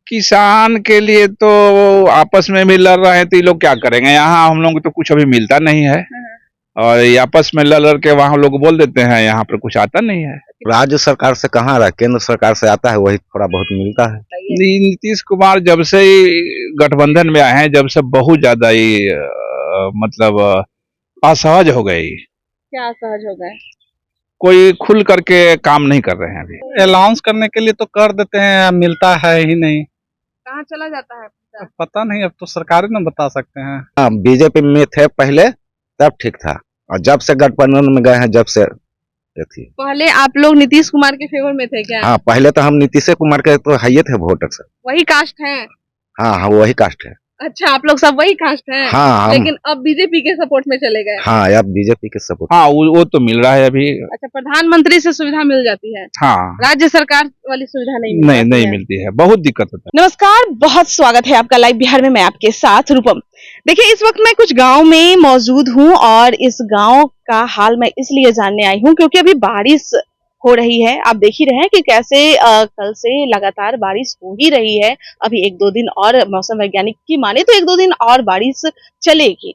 किसान के लिए तो आपस में भी लड़ रहे हैं, तो ये लोग क्या करेंगे। यहाँ हम लोग को तो कुछ अभी मिलता नहीं है, और ये आपस में लड़ के वहाँ लोग बोल देते हैं, यहाँ पर कुछ आता नहीं है। राज्य सरकार से कहाँ रहा, केंद्र सरकार से आता है, वही थोड़ा बहुत मिलता है। नीतीश कुमार जब से ही गठबंधन में आए हैं, जब से बहुत ज्यादा ही मतलब असहज हो गए। क्या असहज हो गए? कोई खुल करके काम नहीं कर रहे हैं अभी। अनाउंस करने के लिए तो कर देते हैं, मिलता है ही नहीं। कहाँ चला जाता है? पता नहीं, अब तो सरकार ही ना बता सकते हैं। हाँ, बीजेपी में थे पहले, तब ठीक था, और जब से गठबंधन में गए हैं, जब से ये थी। पहले आप लोग नीतीश कुमार के फेवर में थे क्या? हाँ, पहले तो हम नीतीश कुमार के तो हाइए थे वोटर से। वही कास्ट है? हाँ हाँ, वही कास्ट है। अच्छा, आप लोग सब वही कास्ट हैं? हाँ, लेकिन अब बीजेपी के सपोर्ट में चले गए। हाँ, अब बीजेपी के सपोर्ट। हाँ, वो तो मिल रहा है अभी। अच्छा, प्रधानमंत्री से सुविधा मिल जाती है? हाँ, राज्य सरकार वाली सुविधा नहीं मिलती है, बहुत दिक्कत होता है। नमस्कार, बहुत स्वागत है आपका लाइव बिहार में। मैं आपके साथ रूपम। देखिए, इस वक्त मैं कुछ गांव में मौजूद हूं, और इस गांव का हाल मैं इसलिए जानने आई हूं क्योंकि अभी बारिश हो रही है। आप देख ही रहे हैं कि कैसे कल से लगातार बारिश हो ही रही है। अभी 1-2 दिन और मौसम वैज्ञानिक की माने तो 1-2 दिन और बारिश चलेगी।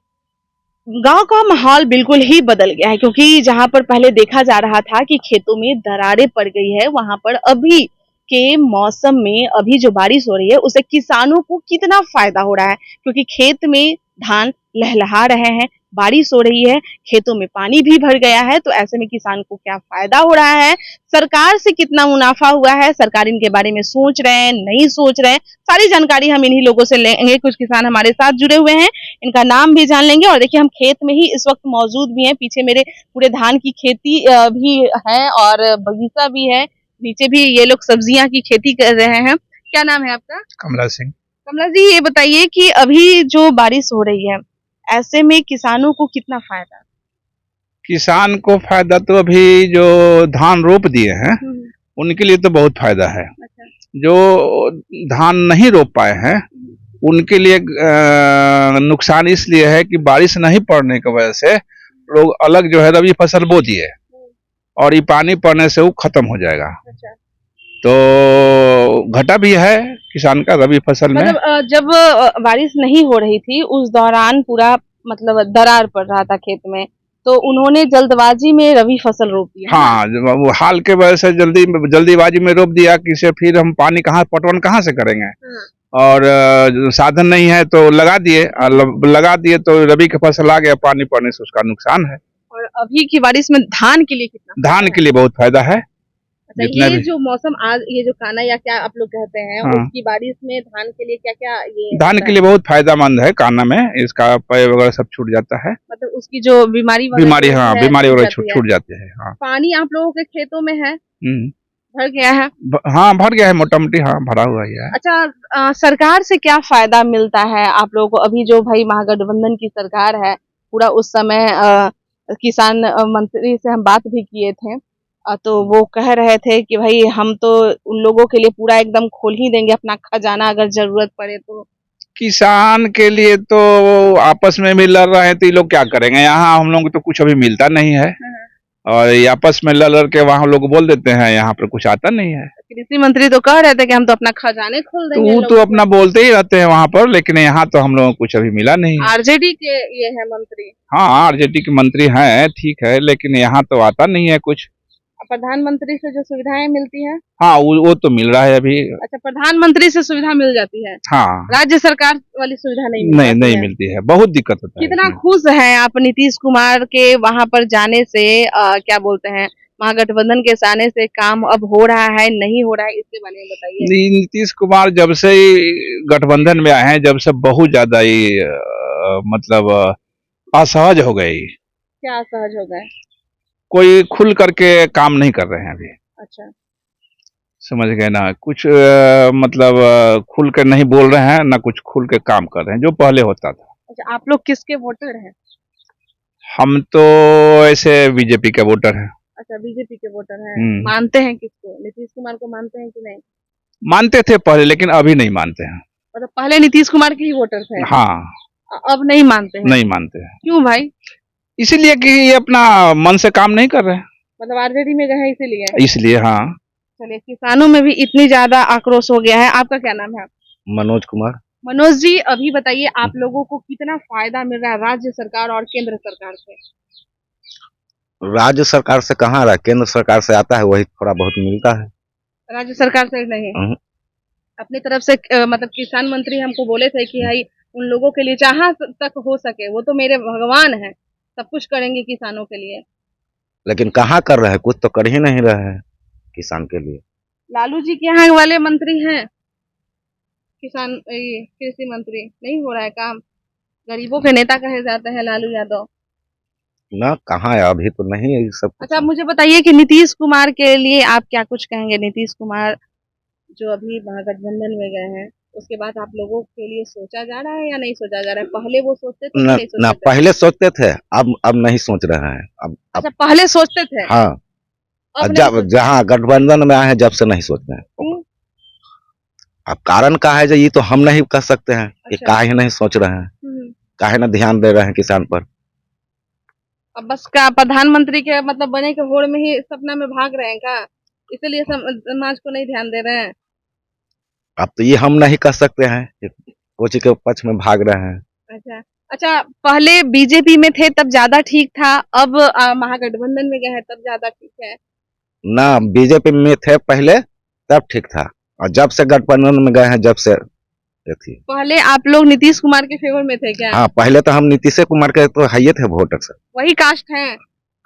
गांव का माहौल बिल्कुल ही बदल गया है, क्योंकि जहां पर पहले देखा जा रहा था कि खेतों में दरारें पड़ गई है, वहां पर अभी के मौसम में अभी जो बारिश हो रही है उससे किसानों को कितना फायदा हो रहा है, क्योंकि खेत में धान लहलहा रहे हैं, बारिश हो रही है, खेतों में पानी भी भर गया है। तो ऐसे में किसान को क्या फायदा हो रहा है, सरकार से कितना मुनाफा हुआ है, सरकार इनके बारे में सोच रहे हैं, नहीं सोच रहे हैं, सारी जानकारी हम इन्हीं लोगों से लेंगे। कुछ किसान हमारे साथ जुड़े हुए हैं, इनका नाम भी जान लेंगे। और देखिए, हम खेत में ही इस वक्त मौजूद भी हैं। पीछे मेरे पूरे धान की खेती भी है और बगीचा भी है, नीचे भी ये लोग सब्जियां की खेती कर रहे हैं। क्या नाम है आपका? कमला सिंह। कमला जी, ये बताइए कि अभी जो बारिश हो रही है, ऐसे में किसानों को कितना फायदा? किसान को फायदा तो अभी जो धान रोप दिए हैं उनके लिए तो बहुत फायदा है। अच्छा। जो धान नहीं रोप पाए हैं उनके लिए नुकसान इसलिए है कि बारिश नहीं पड़ने की वजह से लोग अलग जो है रबी फसल बो दिए, और ये पानी पड़ने से वो खत्म हो जाएगा। अच्छा। तो घाटा भी है किसान का रबी फसल में। मतलब जब बारिश नहीं हो रही थी उस दौरान पूरा मतलब दरार पड़ रहा था खेत में, तो उन्होंने जल्दबाजी में रबी फसल रोप दिया। हाँ, वो हाल के वजह से जल्दीबाजी में रोप दिया कि से फिर हम पानी पटवन कहाँ से करेंगे, और साधन नहीं है तो लगा दिए तो रबी की फसल आ गया, पानी पड़ने से उसका नुकसान है। और अभी की बारिश में धान के लिए कितना? धान के लिए बहुत फायदा है। अच्छा, ये जो मौसम आज, ये जो काना या क्या आप लोग कहते हैं, हाँ। उसकी बारिश में धान के लिए क्या क्या ये धान के लिए बहुत फायदेमंद है। काना में इसका पय वगैरह सब छूट जाता है, मतलब उसकी जो बीमारी हाँ, बीमारी वगैरह छूट जाते हैं। हाँ। पानी आप लोगों के खेतों में है? भर गया है? हाँ, भर गया है, मोटा मोटी हाँ भरा हुआ ही है। अच्छा, सरकार से क्या फायदा मिलता है आप लोगों को? अभी जो भाई महागठबंधन की सरकार है, पूरा उस समय किसान मंत्री से हम बात भी किए थे, तो वो कह रहे थे कि भाई हम तो उन लोगों के लिए पूरा एकदम खोल ही देंगे अपना खजाना अगर जरूरत पड़े तो। किसान के लिए तो आपस में भी लड़ रहे हैं, तो ये लोग क्या करेंगे। यहाँ हम लोग को तो कुछ अभी मिलता नहीं है, और ये आपस में लड़ के वहाँ लोग बोल देते हैं, यहाँ पर कुछ आता नहीं है। कृषि मंत्री तो कह रहे थे कि हम तो अपना खजाने खोल देंगे। वो तो अपना बोलते ही रहते हैं वहाँ पर, लेकिन यहाँ तो हम लोगों को कुछ अभी मिला नहीं। आरजेडी के ये है मंत्री? हाँ, आरजेडी के मंत्री हैं, ठीक है, लेकिन यहाँ तो आता नहीं है कुछ। प्रधानमंत्री से जो सुविधाएं मिलती है? हाँ, वो तो मिल रहा है अभी। अच्छा, प्रधानमंत्री से सुविधा मिल जाती है? हाँ। राज्य सरकार वाली सुविधा नहीं मिलती है, बहुत दिक्कत होता है। कितना खुश हैं आप नीतीश कुमार के वहां पर जाने से? क्या बोलते हैं, महागठबंधन के आने से काम अब हो रहा है, नहीं हो रहा है, इसके बारे में बताइए। नीतीश कुमार जब से गठबंधन में आए हैं, जब से बहुत ज्यादा ही मतलब असहज हो गए। क्या असहज हो गए? कोई खुल करके काम नहीं कर रहे हैं अभी। अच्छा, समझ गए ना, कुछ मतलब खुल कर नहीं बोल रहे हैं, ना कुछ खुल के काम कर रहे हैं जो पहले होता था। अच्छा, आप लोग किसके वोटर हैं? हम तो ऐसे बीजेपी के वोटर हैं। अच्छा, बीजेपी के वोटर हैं। मानते हैं किसको? नीतीश कुमार को मानते हैं कि नहीं? मानते थे पहले, लेकिन अभी नहीं मानते हैं। मतलब पहले नीतीश कुमार के ही वोटर थे? हाँ। अब नहीं मानते हैं? नहीं मानते हैं। क्यों भाई? इसीलिए कि ये अपना मन से काम नहीं कर रहे हैं। मतलब आरजेडी में गए इसीलिए? इसलिए हाँ। चलिए, किसानों में भी इतनी ज्यादा आक्रोश हो गया है। आपका क्या नाम है? मनोज कुमार। मनोज जी, अभी बताइए आप लोगों को कितना फायदा मिल रहा है राज्य सरकार और केंद्र सरकार से? राज्य सरकार से कहाँ आ रहा है, केंद्र सरकार से आता है, वही थोड़ा बहुत मिलता है। राज्य सरकार से नहीं, हम्म। अपनी तरफ से मतलब किसान मंत्री हमको बोले थे कि भाई उन लोगों के लिए जहां तक हो सके, वो तो मेरे भगवान है, सब कुछ करेंगे किसानों के लिए। लेकिन कहाँ कर रहे हैं, कुछ तो कर ही नहीं रहे हैं किसान के लिए। लालू जी के यहाँ वाले मंत्री हैं किसान ये कृषि मंत्री, नहीं हो रहा है काम। गरीबों के नेता कहे जाते हैं लालू यादव। ना कहाँ है, अभी तो नहीं है ये सब कुछ। अच्छा, आप मुझे बताइए कि नीतीश कुमार के लिए आप क्या कुछ कहेंगे? नीतीश कुमार जो अभी महागठबंधन में गए हैं, उसके बाद आप लोगों के लिए सोचा जा रहा है या नहीं सोचा जा रहा है? पहले वो सोचते थे कि ना, नहीं ना सोचते थे? पहले सोचते थे, अब नहीं सोच रहे हैं। अब अच्छा, पहले सोचते थे, हाँ, अब नहीं जब सोचते? जहाँ गठबंधन में आए हैं जब से नहीं सोच रहे हैं। क्यों? अब कारण का है जो ये तो हम नहीं कह सकते हैं कि अच्छा। काहे नहीं सोच रहे हैं, काहे ना ध्यान दे रहे हैं किसान पर। अब बस का प्रधानमंत्री के मतलब बने के होड़ में ही सपना में भाग रहे हैं का? इसलिए समाज को नहीं ध्यान दे रहे हैं। अब तो ये हम नहीं कह सकते हैं कि कोची के पक्ष में भाग रहे हैं। अच्छा, अच्छा, पहले बीजेपी में थे तब ज्यादा ठीक था, अब महागठबंधन में गए हैं तब ज्यादा ठीक है। ना बीजेपी में थे पहले तब ठीक था, और जब से गठबंधन में गए हैं जब से ये थी। पहले आप लोग नीतीश कुमार के फेवर में थे क्या? हाँ, पहले तो हम नीतीश कुमार के तो है थे वोटर से। वही कास्ट है?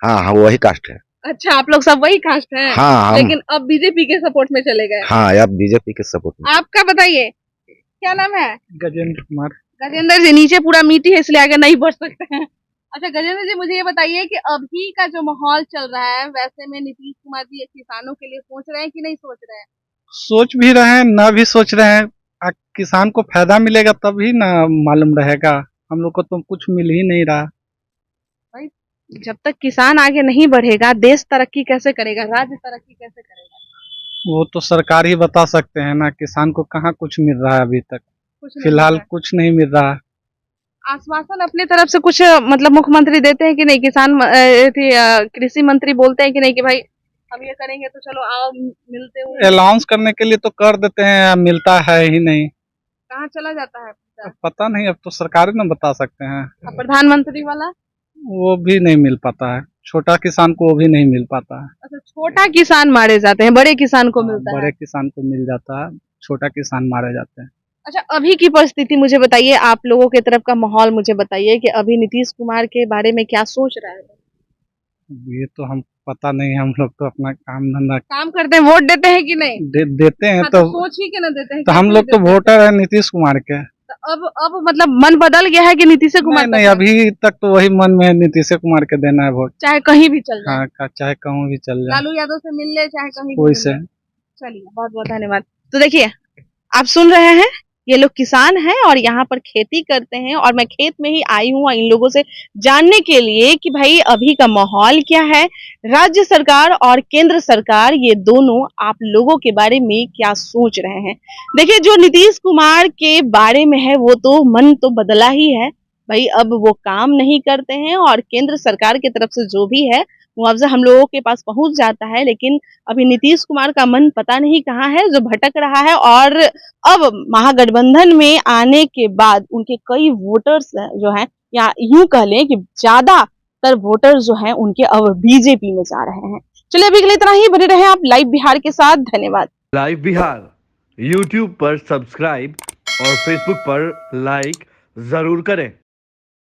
हाँ हाँ, वही कास्ट है। अच्छा, आप लोग सब वही कास्ट हैं? हाँ हम, लेकिन अब बीजेपी के सपोर्ट में चले गए। हाँ अब बीजेपी के सपोर्ट में। आपका बताइए, क्या नाम है? गजेंद्र कुमार। गजेंद्र जी, नीचे पूरा मिट्टी है इसलिए आगे नहीं बढ़ सकते हैं। अच्छा गजेंद्र जी, मुझे ये बताइए कि अभी का जो माहौल चल रहा है, वैसे में नीतीश कुमार जी किसानों के लिए सोच रहे हैं कि नहीं सोच रहे हैं? सोच भी रहे हैं, ना भी सोच रहे हैं। किसान को फायदा मिलेगा तभी ना मालूम रहेगा, हम लोग को तो कुछ मिल ही नहीं रहा। जब तक किसान आगे नहीं बढ़ेगा, देश तरक्की कैसे करेगा, राज्य तरक्की कैसे करेगा? वो तो सरकार ही बता सकते हैं ना, किसान को कहाँ कुछ मिल रहा है अभी तक। कुछ नहीं फिलहाल मिल रहा कुछ नहीं मिल रहा है। है। आश्वासन अपने तरफ से कुछ मतलब मुख्यमंत्री देते हैं कि नहीं? किसान कृषि मंत्री बोलते हैं कि नहीं कि भाई हम ये करेंगे तो चलो आओ मिलते हुए? अलाउंस करने के लिए तो कर देते हैं, मिलता है ही नहीं। कहाँ चला जाता है? अब पता नहीं, अब तो सरकार ही ना बता सकते हैं। अब प्रधानमंत्री वाला? वो भी नहीं मिल पाता है, छोटा किसान को वो भी नहीं मिल पाता है। अच्छा, छोटा किसान मारे जाते हैं, बड़े किसान को मिलता है। बड़े किसान को मिल जाता है, छोटा किसान मारे जाते हैं। अच्छा, अभी की परिस्थिति मुझे बताइए, आप लोगों के तरफ का माहौल मुझे बताइए कि अभी नीतीश कुमार के बारे में क्या सोच रहा है? ये तो हम पता नहीं, हम लोग तो अपना काम धंधा काम करते हैं, वोट देते हैं कि नहीं? देते हैं। हाँ, तो सोच ही के ना देते हैं, तो कैसे हम नहीं लोग तो देते हैं? वोटर है नीतीश कुमार के। तो अब मतलब मन बदल गया है कि नीतीश कुमार नहीं, तक है? अभी तक तो वही मन में है, नीतीश कुमार के देना है वोट। चाहे कहीं भी चल जाए, हाँ, चाहे कहूँ भी चल जाए, लालू यादव से मिल ले, चाहे कहीं भी कोई मिल से। ले। चलिए, बहुत बहुत धन्यवाद। तो देखिए, आप सुन रहे हैं, ये लोग किसान हैं और यहाँ पर खेती करते हैं, और मैं खेत में ही आई हूँ इन लोगों से जानने के लिए कि भाई अभी का माहौल क्या है, राज्य सरकार और केंद्र सरकार ये दोनों आप लोगों के बारे में क्या सोच रहे हैं। देखिए, जो नीतीश कुमार के बारे में है वो तो मन तो बदला ही है भाई, अब वो काम नहीं करते हैं और केंद्र सरकार की तरफ से जो भी है मुआवजा हम लोगों के पास पहुंच जाता है, लेकिन अभी नीतीश कुमार का मन पता नहीं कहाँ है, जो भटक रहा है। और अब महागठबंधन में आने के बाद उनके कई वोटर्स जो हैं, या यूं कह लें कि ज्यादातर वोटर जो हैं उनके अब बीजेपी में जा रहे हैं। चलिए, अभी के लिए इतना ही। बने रहे आप लाइव बिहार के साथ। धन्यवाद। लाइव बिहार यूट्यूब पर सब्सक्राइब और फेसबुक पर लाइक जरूर करें।